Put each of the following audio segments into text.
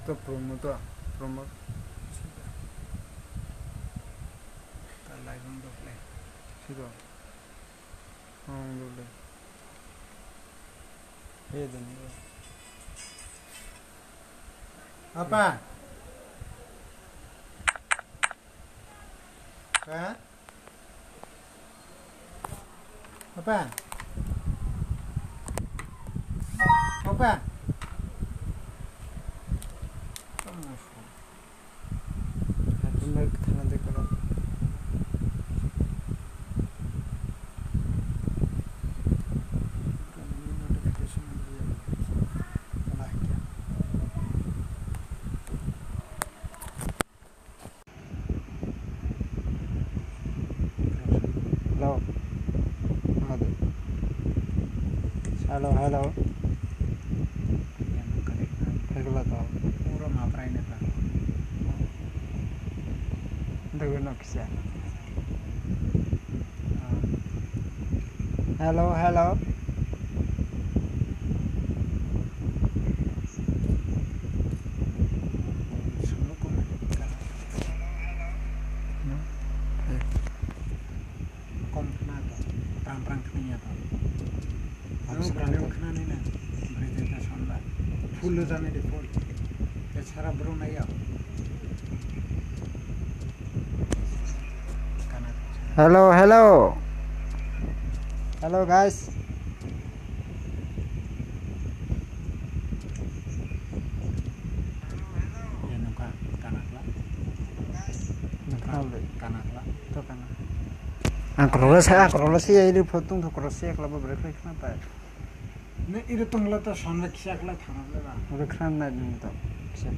तो promo live on play sido on play हे धन्यवाद apa apa apa hello hello hello तो पूरा मापराई ने था देखो ना किसे हेलो हेलो फुल जाने दे फुल ये सारा ब्रो नहीं आओ हेलो हेलो हेलो गाइस ये नुका kanakla तो kanak akrola sih ini fotung tuh krosi kalau berapa kenapa ne itu tungla tuh sana kisah kalau tanah leba udah keren nih tuh kisah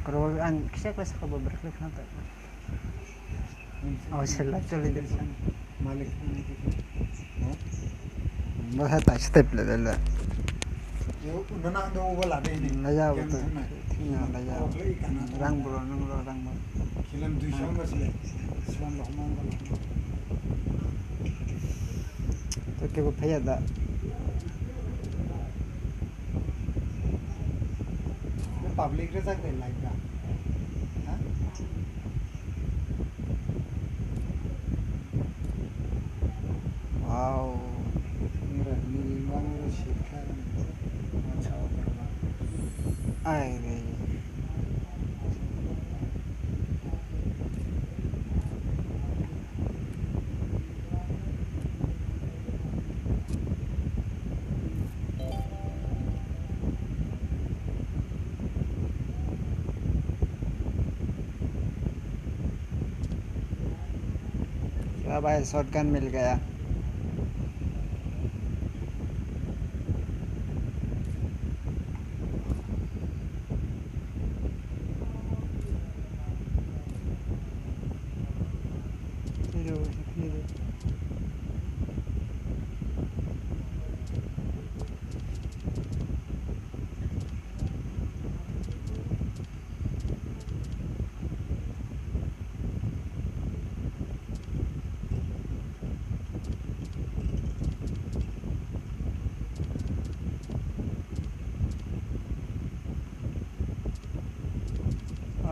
kalau kisah kalau berapa kenapa oh selat coli deh malik bahasa tak step lah dah yo nana do bola deh ini laya betul tinggal laya rang bro film 200 masih Islam Rahman तो क्या वो भैया दा ये public रे सकते like दा हाँ वाओ मेरा नीलवा मेरा शिखर अच्छा होगा आए रे भाई शॉटगन मिल गया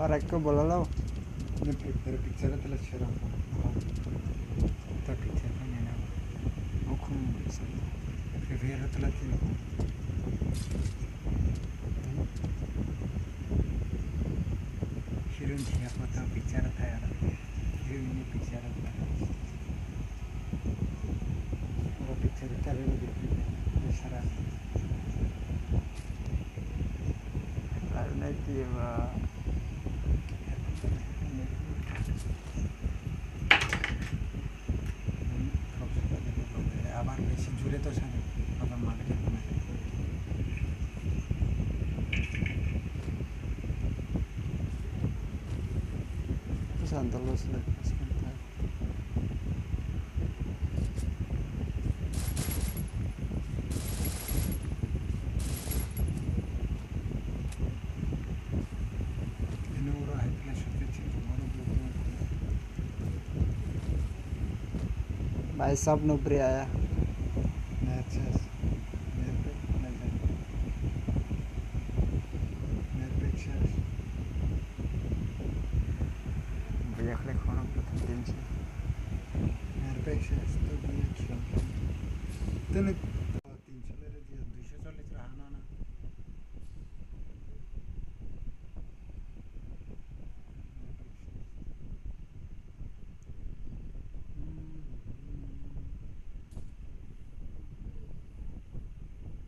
और एक को बोला लो ने पिक्चर तेरे शेयर तो पिक्चर का नहीं ना वो खून फिर तेरे तीन हीरोइन थी आपको तो पिक्चर था यार हीरोइन ने पिक्चर था वो पिक्चर तेरे को देखने सारा alternativa तो सर मतलब मार्केट में तो Santalos le presenta en euro hay flash भाई सब नौकरी आया Jene 300 lere diye 240 rahana na.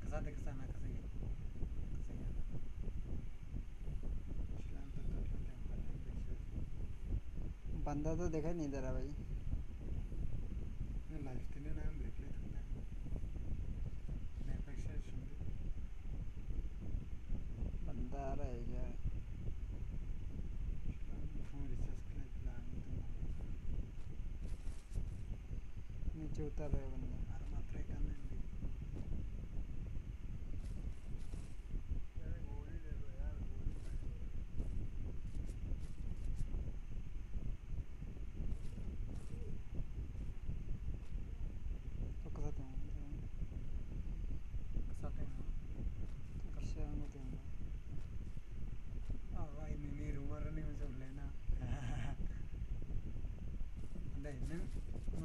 Kasada kesana kasaya. Kasaya. Shilan to बंदा तो देखा नहीं दे रहा भाई लाइफ तीन नाम देख ले तुमने नेपेक्शा सुंदर बंदा आ रहा है क्या फोन रिचार्ज के लिए प्लान तो नीचे उतर रहा है बंदा और मात्रा ही करने में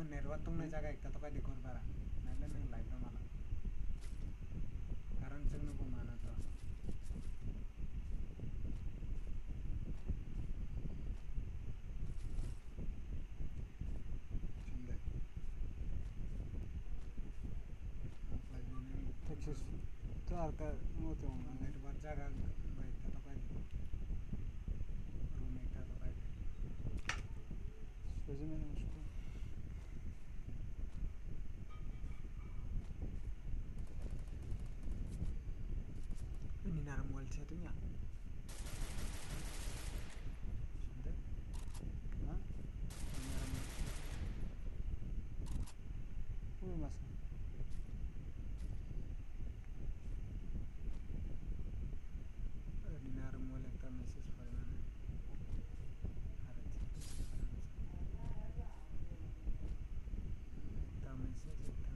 निर्वातुंगना जागा एक तो काय दिकोर बारा नाले नंग लाइफ ना मला कारण चंग नको माना तो चंदे टेक्सास तो आरका मोते होंगे निर्वात जागा भाई तो काय रूम एक तो काय सोचे मैंने उसको ini naram wal satunya sudah hah naram mas ini naram wal ekta message pada mana ekta message ekta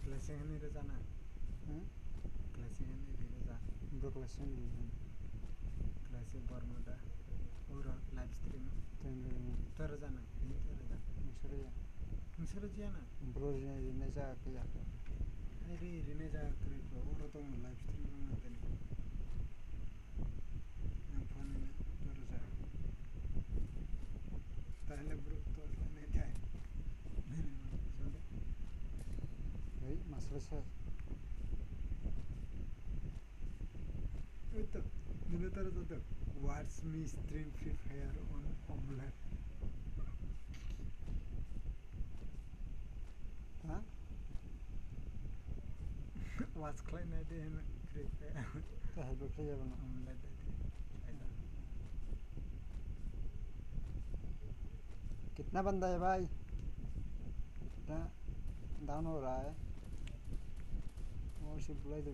Kelasnya kan itu sana. Kelasnya kan itu sana. Bro kelasnya ni. Kelasnya Bermuda. Orang live stream. Terus sana. Ini terus sana. Misalnya. Misalnya na. Bro ini aja kaya. Ini aja kerja. Orang tu live stream mana ni. Yang phone ni terus sana. Tahle bro tu ni jai. Hey, masalah itu, dulu terus itu, watch me stream Free Fire on Omelette. Hah? Watch klien ada yang Free Fire. Dah berapa ya bang? Omelette ada. कितना बंदा है भाई? कितना down हो रहा है? और सिर्फ बुलाई दे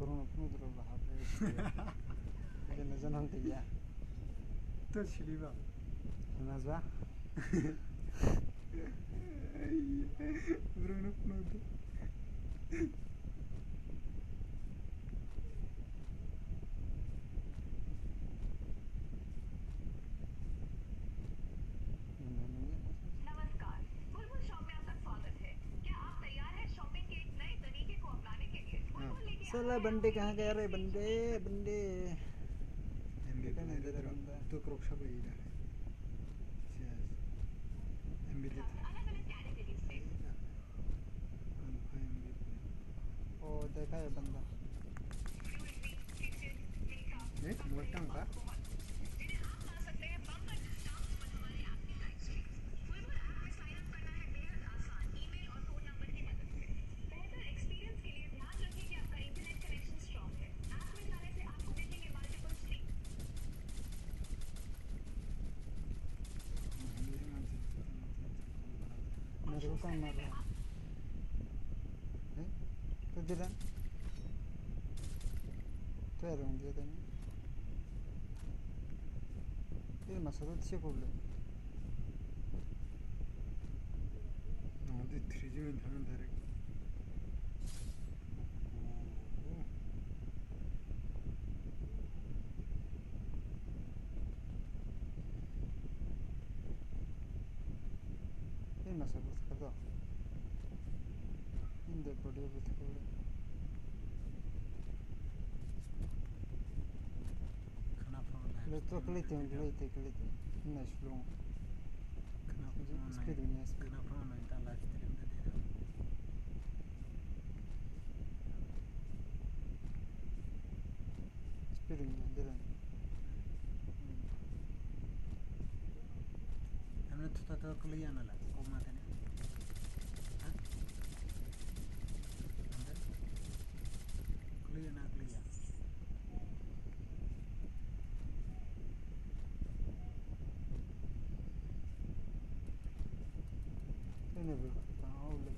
Bruno Pnudro lah apa itu jangan tiga terus siapa Nazwa Bruno Pnudro ini साला बंदे कहाँ गया रे बंदे बंदे तो क्रोक्षा पे ही रहा है एमबी ओ देखा है बंदा मोटा का मेरे को कौन मार रहा है तो दिला तो यार दिया था ये मसाला अच्छे कर ले नॉट 3G में था डायरेक्ट ये मसाला उसका तो इन दे बढ़िया भी था le to klite na shlo kana speed kana from na ta live stream de dera speed na dera हमने तो क्लियर ना ला को माते ने हां अंदर क्लियर ना क्लियर ने भी बताओ ले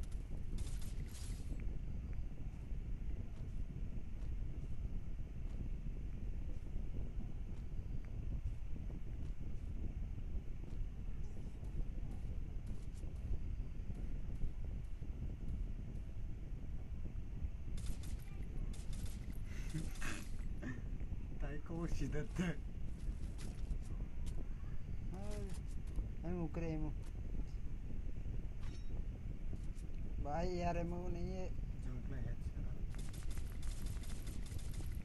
ताई को शिदत है हम उकरे हम भाई यार एमओ नहीं है जंगला है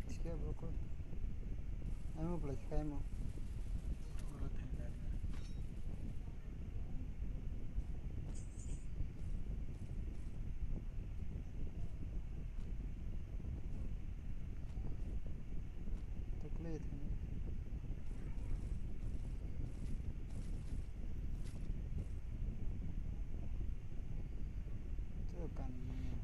ठीक है ब्रो को एमओ प्लस का एमओ और थैंक यू तो क्लियर है तो कान क्लियर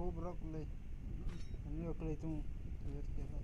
खूब रख ले नहीं रख ले तुम तो क्या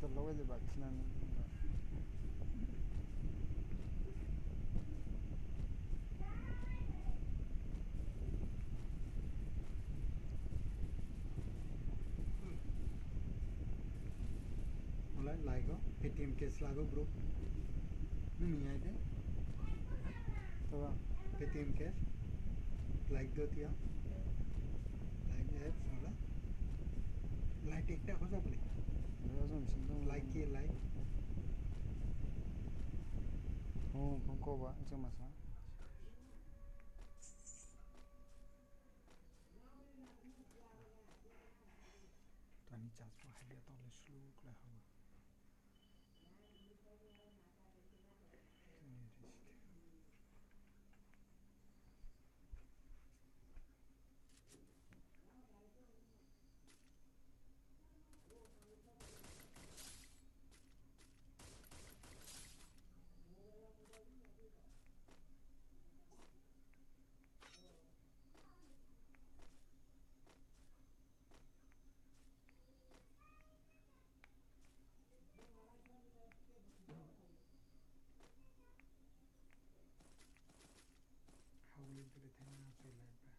तो लोग जो बात ना Tungla lago Paytm cash lago bro. Numi aide. Paytm cash like do tia. Like apps hola. Like ekta hoja bole. Like ke like. Oh, kongko ba itu masa. Tani charge pa hai to le slow kla hoba. How will it be thena so like ba.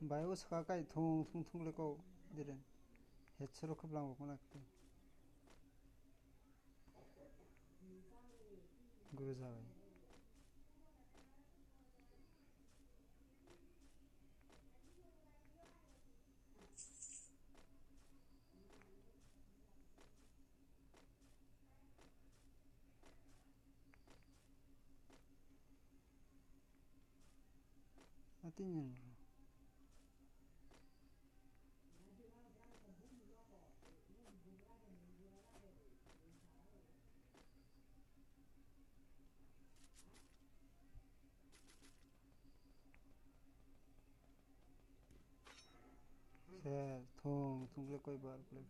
Bayo sakakai thung thung thung leko diren. Hetsero khaplang ko nakte. Guru sabai. Atinyan. Se thung thung leko ibar play.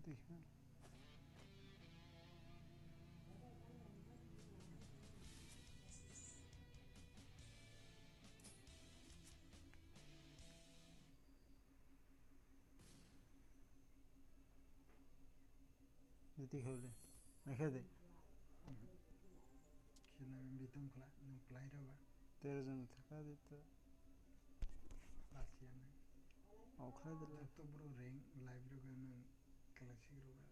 देखा Jadi khole nakhe de Khila में बीतम खला न ply रवा 13 जन थका दे तो last year में औखरा दे तो ब्रो रैंक लाइव रो गन कलेक्शन रो